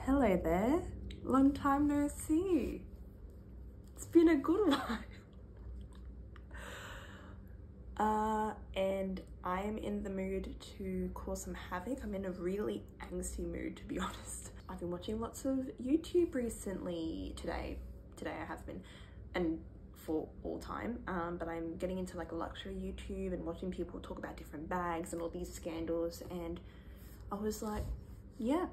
Hello there, long time no see. It's been a good while. And I am in the mood to cause some havoc. I'm in a really angsty mood, to be honest. I've been watching lots of YouTube recently. Today I have been, and for all time, but I'm getting into like luxury YouTube and watching people talk about different bags and all these scandals, and I was like, yeah,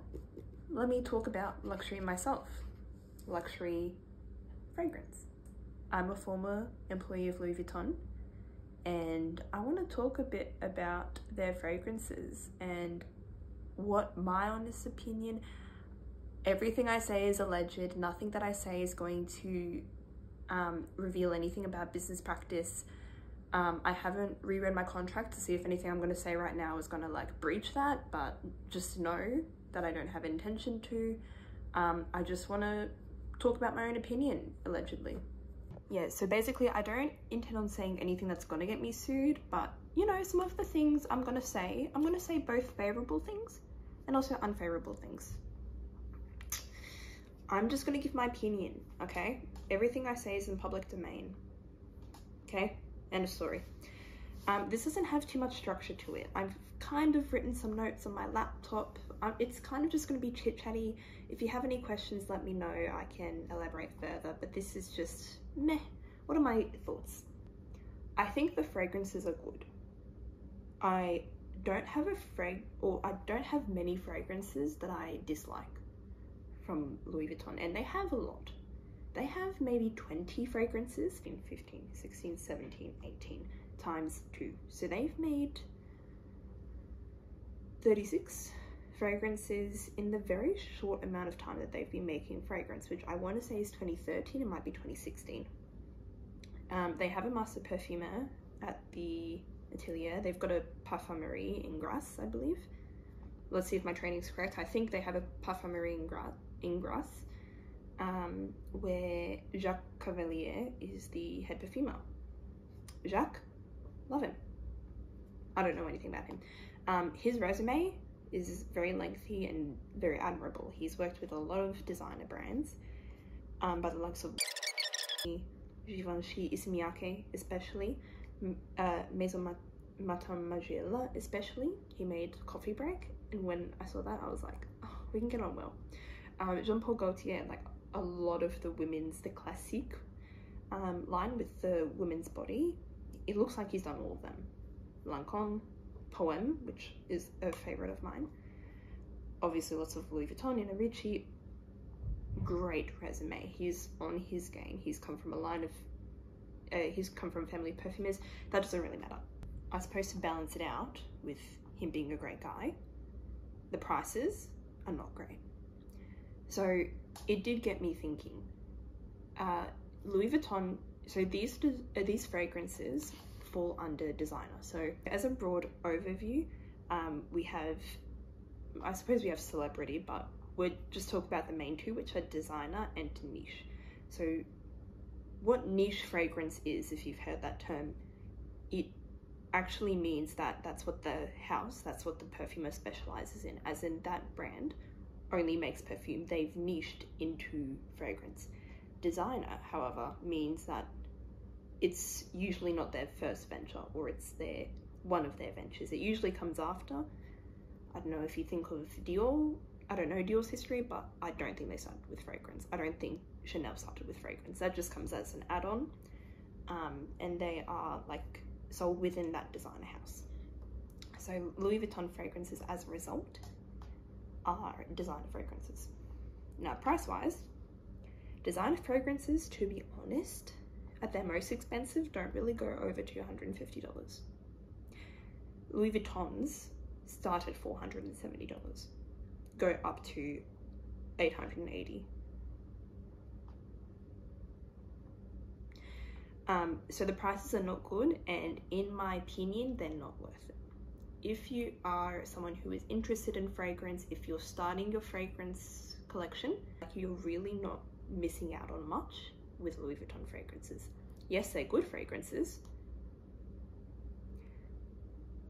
let me talk about luxury myself. Luxury fragrance. I'm a former employee of Louis Vuitton, and I want to talk a bit about their fragrances and what my honest opinion. Everything I say is alleged. Nothing that I say is going to reveal anything about business practice. I haven't reread my contract to see if anything I'm going to say right now is going to like breach that, but just know that I don't have intention to. I just want to talk about my own opinion, allegedly. Yeah, so basically I don't intend on saying anything that's going to get me sued, but you know, some of the things I'm going to say both favorable things and also unfavorable things. I'm just going to give my opinion, okay? Everything I say is in public domain, okay? End of story. This doesn't have too much structure to it. I've kind of written some notes on my laptop. It's kind of just going to be chit-chatty. If you have any questions, let me know. I can elaborate further, but this is just meh. What are my thoughts? I think the fragrances are good. I don't have many fragrances that I dislike from Louis Vuitton, and they have a lot. They have maybe 20 fragrances, 15, 16, 17, 18 times 2. So they've made 36 fragrances in the very short amount of time that they've been making fragrance, which I want to say is 2013, it might be 2016. They have a master perfumer at the atelier. They've got a parfumerie in Grasse, I believe. Let's see if my training's correct. I think they have a parfumerie in Grasse, where Jacques Cavalier is the head perfumer. Jacques, love him. I don't know anything about him. His resume is very lengthy and very admirable. He's worked with a lot of designer brands, by the likes of Givenchy, Issey especially, Maison Margiela especially. He made Coffee Break, and when I saw that I was like, oh, we can get on well. Jean Paul Gaultier, like a lot of the classique line with the women's body, it looks like he's done all of them. Lancôme, Poème, which is a favorite of mine. Obviously lots of Louis Vuitton, Nina Ricci. Great resume. He's on his game. He's come from a line of he's come from a family of perfumers. That doesn't really matter. I suppose to balance it out with him being a great guy, the prices are not great. So it did get me thinking. Louis Vuitton, so these fragrances fall under designer. So as a broad overview, we have, I suppose we have celebrity, but we'll just talk about the main two, which are designer and niche. So what niche fragrance is, if you've heard that term, it actually means that that's what the perfumer specializes in, as in that brand only makes perfume. They've niched into fragrance. Designer, however, means that it's usually not their first venture, or it's one of their ventures. It usually comes after. I don't know if you think of Dior. I don't know Dior's history, but I don't think they started with fragrance. I don't think Chanel started with fragrance. That just comes as an add-on, and they are like sold within that designer house. So Louis Vuitton fragrances, as a result, are designer fragrances. Now, price-wise, designer fragrances, to be honest, at their most expensive, don't really go over $250. Louis Vuittons start at $470, go up to $880. So the prices are not good, and in my opinion, they're not worth it. If you are someone who is interested in fragrance, if you're starting your fragrance collection, you're really not missing out on much with Louis Vuitton fragrances. Yes, they're good fragrances.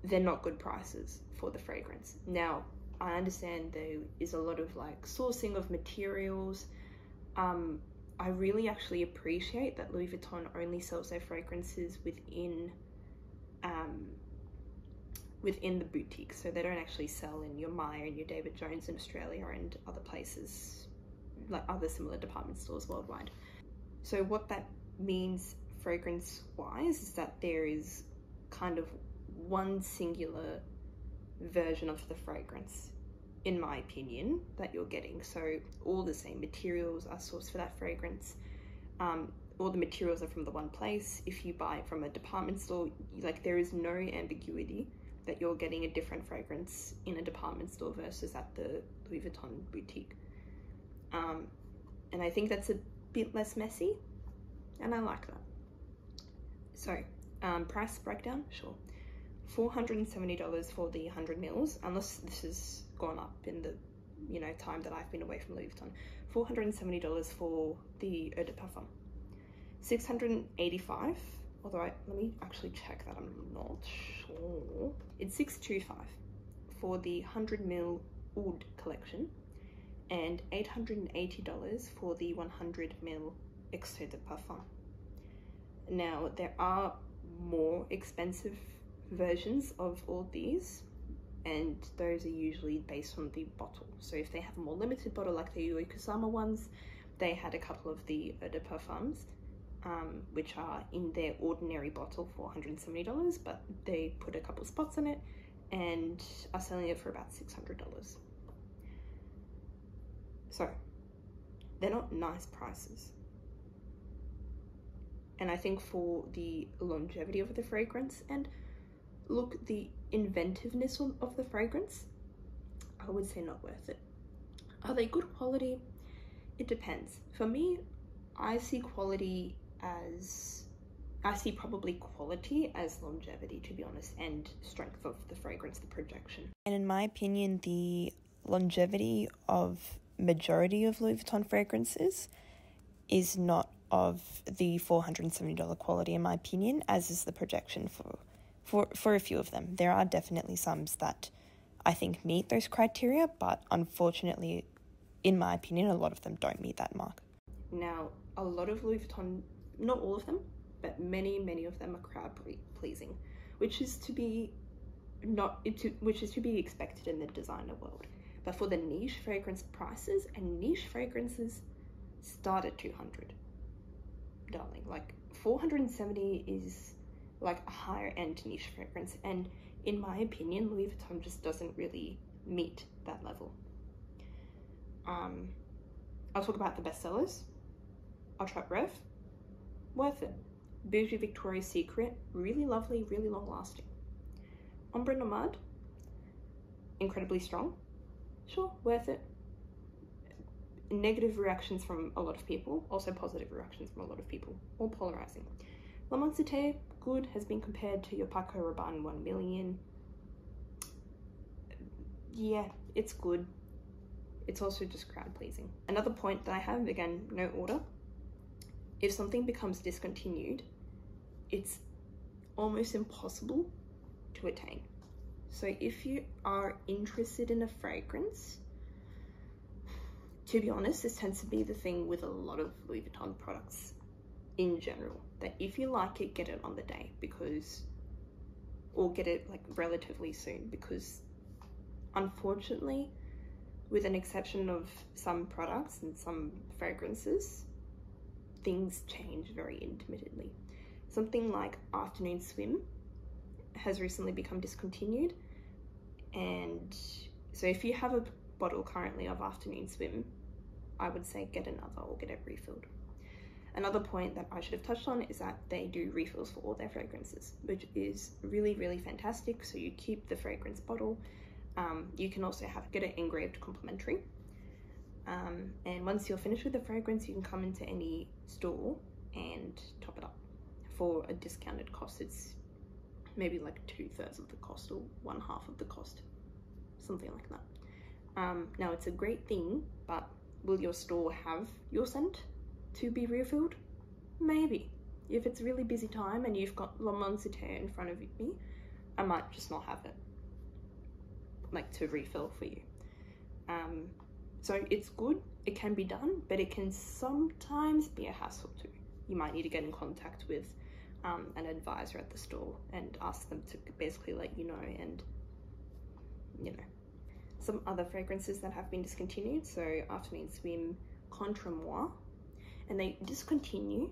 They're not good prices for the fragrance. Now, I understand there is a lot of like sourcing of materials. I really actually appreciate that Louis Vuitton only sells their fragrances within the boutique, so they don't actually sell in your Maya and your David Jones in Australia and other places, like other similar department stores worldwide. So what that means fragrance wise is that there is kind of one singular version of the fragrance, in my opinion, that you're getting. So all the same materials are sourced for that fragrance. All the materials are from the one place. If you buy it from a department store, like there is no ambiguity that you're getting a different fragrance in a department store versus at the Louis Vuitton boutique. And I think that's a bit less messy, and I like that. So price breakdown, sure. $470 for the 100 mils, unless this has gone up in the time that I've been away from Louis Vuitton. $470 for the eau de parfum. $685, although let me actually check that, I'm not sure. It's $625 for the 100 ml Oud collection, and $880 for the 100 ml Extrait de Parfum. Now, there are more expensive versions of all these, and those are usually based on the bottle. So if they have a more limited bottle, like the Yui Kusama ones, they had a couple of the eau de parfums, which are in their ordinary bottle for $170, but they put a couple spots in it and are selling it for about $600. So they're not nice prices. And I think for the longevity of the fragrance and look, the inventiveness of the fragrance, I would say not worth it. Are they good quality? It depends. For me, I see probably quality as longevity, to be honest, and strength of the fragrance, the projection. And in my opinion, the longevity of majority of Louis Vuitton fragrances is not of the $470 quality, in my opinion, as is the projection for a few of them. There are definitely some that I think meet those criteria, but unfortunately, in my opinion, a lot of them don't meet that mark. Now, a lot of Louis Vuitton, not all of them, but many of them are crowd pleasing, which is to be expected in the designer world. But for the niche fragrance prices, and niche fragrances start at $200, darling. Like $470 is like a higher end niche fragrance, and in my opinion, Louis Vuitton just doesn't really meet that level. I'll talk about the bestsellers. Ultra Rev, worth it. Bougie Victoria's Secret, really lovely, really long lasting. Ombre Nomade, incredibly strong, sure, worth it. Negative reactions from a lot of people, also positive reactions from a lot of people, all polarizing. L'Immensité, good, has been compared to your Paco Rabanne 1 million. Yeah, it's good. It's also just crowd pleasing. Another point that I have, again, no order. If something becomes discontinued, it's almost impossible to attain. So if you are interested in a fragrance, to be honest, this tends to be the thing with a lot of Louis Vuitton products in general, that if you like it, get it on the day, or get it like relatively soon, because unfortunately, with an exception of some products and some fragrances, things change very intermittently. Something like Afternoon Swim has recently become discontinued, and so if you have a bottle currently of Afternoon Swim, I would say get another or get it refilled. Another point that I should have touched on is that they do refills for all their fragrances, which is really, really fantastic. So you keep the fragrance bottle. You can also get it engraved complimentary. And once you're finished with the fragrance, you can come into any store and top it up for a discounted cost. It's maybe like 2/3 of the cost or 1/2 of the cost, something like that. Now it's a great thing, but will your store have your scent to be refilled? Maybe. If it's a really busy time and you've got L'Immensité in front of me, I might just not have it, like, to refill for you. So it's good, it can be done, but it can sometimes be a hassle too. You might need to get in contact with an advisor at the store and ask them to basically let you know, and you know. Some other fragrances that have been discontinued, so Afternoon Swim, Contre Moi, and they discontinue,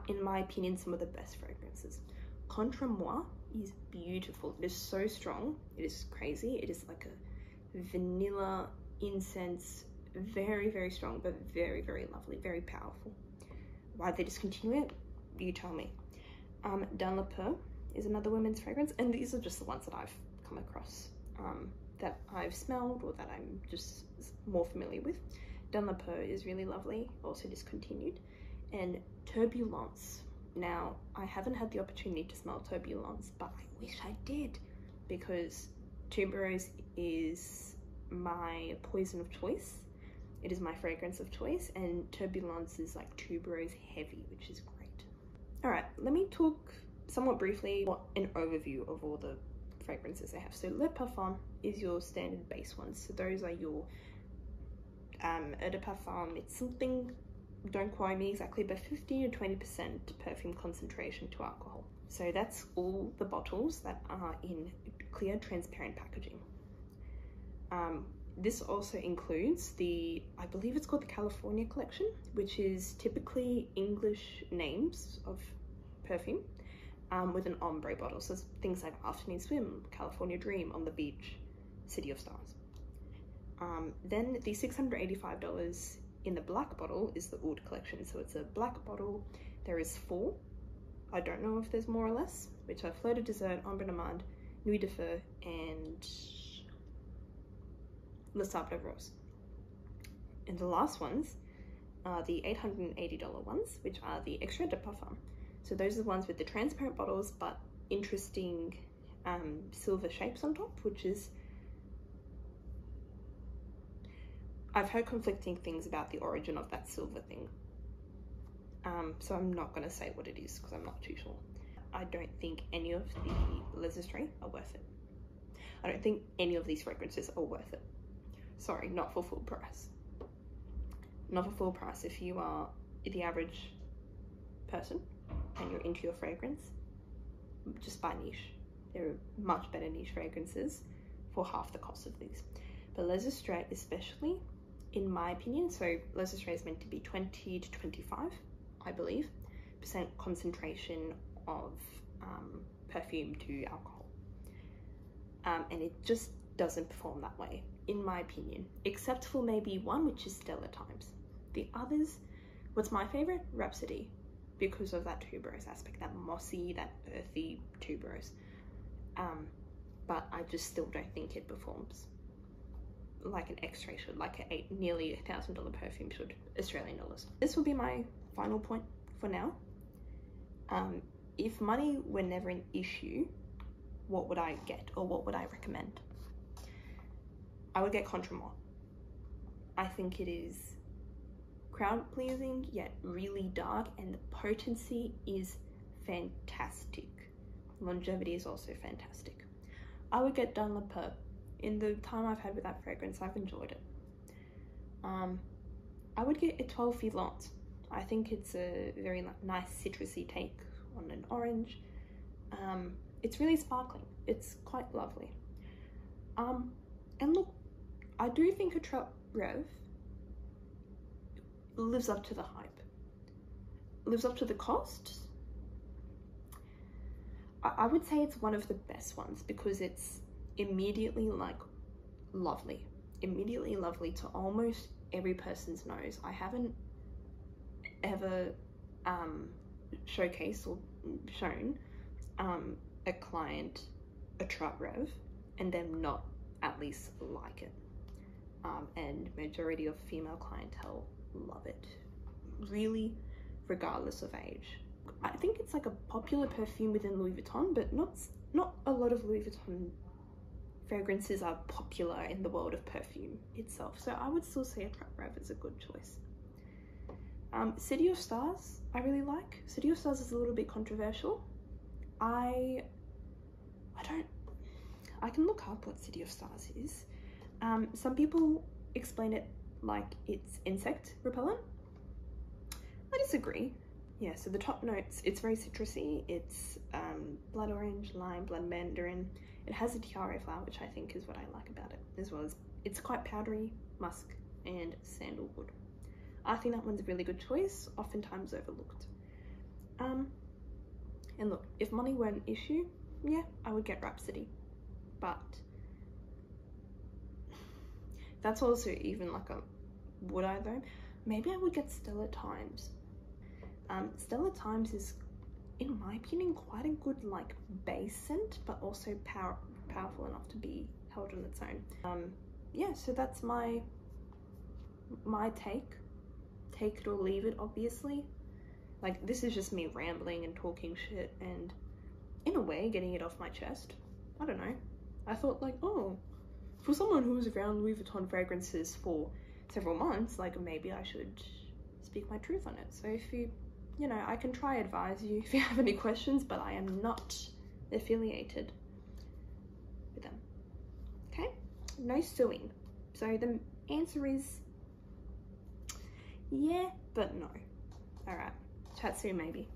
in my opinion, some of the best fragrances. Contre Moi is beautiful. It is so strong, it is crazy. It is like a vanilla incense, very, very strong, but very, very lovely, very powerful. Why they discontinue it, you tell me. Dans le Peur is another women's fragrance, and these are just the ones that I've come across, that I've smelled or that I'm just more familiar with. Dans le Peur is really lovely, also discontinued. And Turbulence. Now, I haven't had the opportunity to smell Turbulence, but I wish I did, because Tuberose is my poison of choice. It is my fragrance of choice, and Turbulence is like tuberose heavy, which is great. All right, let me talk somewhat briefly an overview of all the fragrances I have. So Le Parfum is your standard base ones. So those are your eau de parfum. It's something, don't quote me exactly, but 15 to 20% perfume concentration to alcohol. So that's all the bottles that are in clear, transparent packaging. This also includes the, I believe it's called the California collection, which is typically English names of perfume with an ombre bottle. So things like Afternoon Swim, California Dream, On the Beach, City of Stars. Then the $685 in the black bottle is the Oud collection. So it's a black bottle. There is 4. I don't know if there's more or less, which are Fleur de Dessert, Ombre Normande, Nuit de Feu, and Le Sable Rose. And the last ones are the $880 ones, which are the Extrait de Parfum. So those are the ones with the transparent bottles, but interesting silver shapes on top, which is, I've heard conflicting things about the origin of that silver thing. So I'm not going to say what it is because I'm not too sure. I don't think any of the Les Estrées are worth it. I don't think any of these fragrances are worth it. Sorry, not for full price. Not for full price. If you are the average person and you're into your fragrance, just buy niche. There are much better niche fragrances for half the cost of these. But Les Estrées especially, in my opinion, so Les Estrées is meant to be 20 to 25, I believe, % concentration of perfume to alcohol. And it just doesn't perform that way, in my opinion, except for maybe one, which is Stellar Times. The others, what's my favorite? Rhapsody, because of that tuberose aspect, that mossy, that earthy tuberose. But I just still don't think it performs like an Extrait should, like nearly $1,000 perfume should, Australian dollars. This will be my final point for now. If money were never an issue, what would I get, or what would I recommend? I would get Contre Moi. I think it is crowd pleasing yet really dark, and the potency is fantastic. Longevity is also fantastic. I would get Dans le Peur. In the time I've had with that fragrance, I've enjoyed it. I would get a 12 Filante. I think it's a very nice citrusy take on an orange. It's really sparkling. It's quite lovely. And look, I do think a Trap Rev lives up to the hype. Lives up to the cost. I would say it's one of the best ones because it's immediately like lovely. Immediately lovely to almost every person's nose. I haven't ever showcased or shown a client a Trap Rev and them not at least like it. And majority of female clientele love it, really, regardless of age. I think it's like a popular perfume within Louis Vuitton, but not a lot of Louis Vuitton fragrances are popular in the world of perfume itself. So I would still say a Trap Rev is a good choice. City of Stars, I really like. City of Stars is a little bit controversial. I can look up what City of Stars is. Some people explain it like it's insect repellent. I disagree. Yeah, so the top notes, it's very citrusy. It's blood orange, lime, blood mandarin. It has a tiare flower, which I think is what I like about it, as well as it's quite powdery, musk, and sandalwood. I think that one's a really good choice, oftentimes overlooked. And look, if money were an issue, yeah, I would get Rhapsody, but that's also even like a, would I though? Maybe I would get Stellar Times. Stellar Times is, in my opinion, quite a good like base scent, but also powerful enough to be held on its own. Yeah, so that's my take it or leave it, obviously. Like, this is just me rambling and talking shit and in a way getting it off my chest. I don't know, I thought like, oh, for someone who's around Louis Vuitton fragrances for several months, like maybe I should speak my truth on it. So if you know, I can try advise you if you have any questions, but I am not affiliated with them. Okay, no suing. So the answer is yeah, but no. All right, chat soon maybe.